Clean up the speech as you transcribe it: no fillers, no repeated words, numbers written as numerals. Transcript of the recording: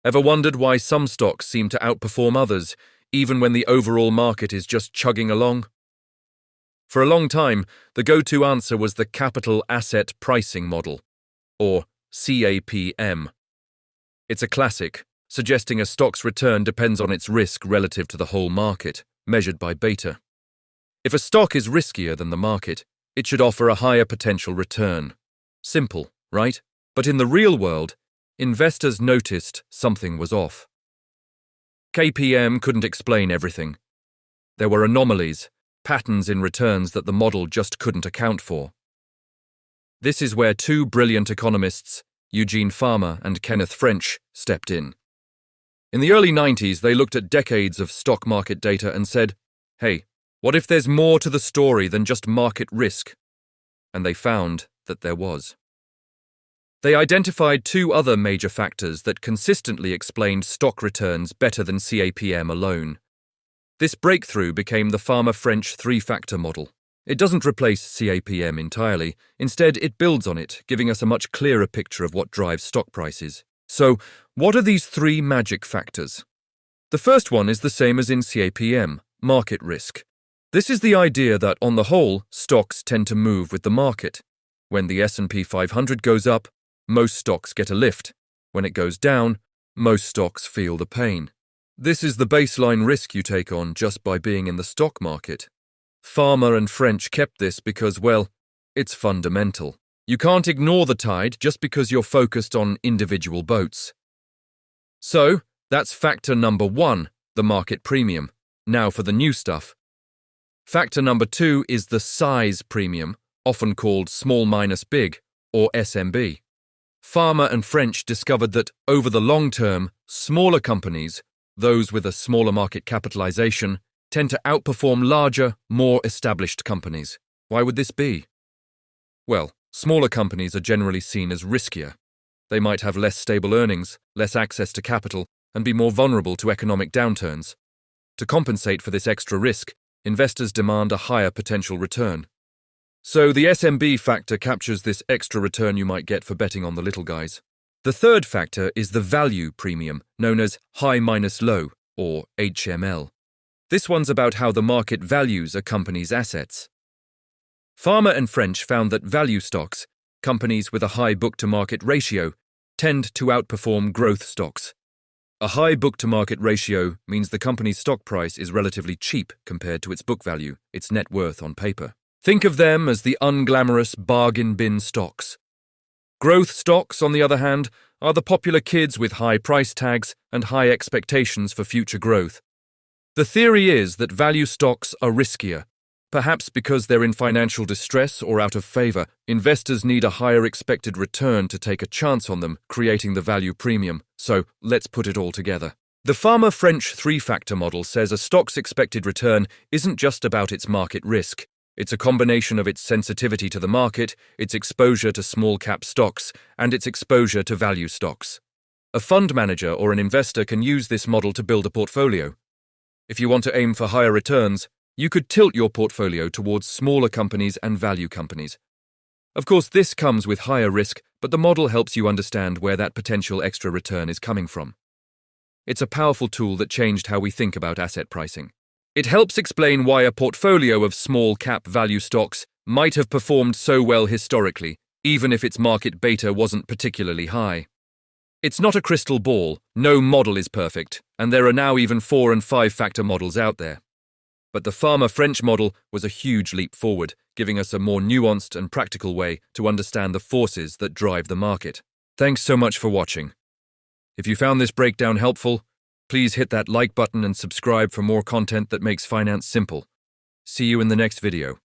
Ever wondered why some stocks seem to outperform others, even when the overall market is just chugging along? For a long time, the go-to answer was the Capital Asset Pricing Model, or CAPM. It's a classic, suggesting a stock's return depends on its risk relative to the whole market, measured by beta. If a stock is riskier than the market, it should offer a higher potential return. Simple, right? But in the real world, investors noticed something was off. CAPM couldn't explain everything. There were anomalies, patterns in returns that the model just couldn't account for. This is where two brilliant economists, Fama and Kenneth French, stepped in. In the early 90s, they looked at decades of stock market data and said, hey, what if there's more to the story than just market risk? And they found that there was. They identified two other major factors that consistently explained stock returns better than CAPM alone. This breakthrough became the Fama French three-factor model. It doesn't replace CAPM entirely. Instead, it builds on it, giving us a much clearer picture of what drives stock prices. So, what are these three magic factors? The first one is the same as in CAPM, market risk. This is the idea that, on the whole, stocks tend to move with the market. When the S&P 500 goes up, most stocks get a lift. When it goes down, most stocks feel the pain. This is the baseline risk you take on just by being in the stock market. Fama and French kept this because, well, it's fundamental. You can't ignore the tide just because you're focused on individual boats. So, that's factor number one, the market premium. Now for the new stuff. Factor number two is the size premium, often called small minus big, or SMB. Fama and French discovered that, over the long term, smaller companies, those with a smaller market capitalization, tend to outperform larger, more established companies. Why would this be? Well, smaller companies are generally seen as riskier. They might have less stable earnings, less access to capital, and be more vulnerable to economic downturns. To compensate for this extra risk, investors demand a higher potential return. So the SMB factor captures this extra return you might get for betting on the little guys. The third factor is the value premium, known as high minus low, or HML. This one's about how the market values a company's assets. Fama and French found that value stocks, companies with a high book-to-market ratio, tend to outperform growth stocks. A high book-to-market ratio means the company's stock price is relatively cheap compared to its book value, its net worth on paper. Think of them as the unglamorous bargain bin stocks. Growth stocks, on the other hand, are the popular kids with high price tags and high expectations for future growth. The theory is that value stocks are riskier. Perhaps because they're in financial distress or out of favor, investors need a higher expected return to take a chance on them, creating the value premium. So, let's put it all together. The Fama French three-factor model says a stock's expected return isn't just about its market risk. It's a combination of its sensitivity to the market, its exposure to small-cap stocks, and its exposure to value stocks. A fund manager or an investor can use this model to build a portfolio. If you want to aim for higher returns, you could tilt your portfolio towards smaller companies and value companies. Of course, this comes with higher risk, but the model helps you understand where that potential extra return is coming from. It's a powerful tool that changed how we think about asset pricing. It helps explain why a portfolio of small-cap value stocks might have performed so well historically, even if its market beta wasn't particularly high. It's not a crystal ball, no model is perfect, and there are now even 4- and 5-factor models out there. But the Fama French model was a huge leap forward, giving us a more nuanced and practical way to understand the forces that drive the market. Thanks so much for watching. If you found this breakdown helpful, please hit that like button and subscribe for more content that makes finance simple. See you in the next video.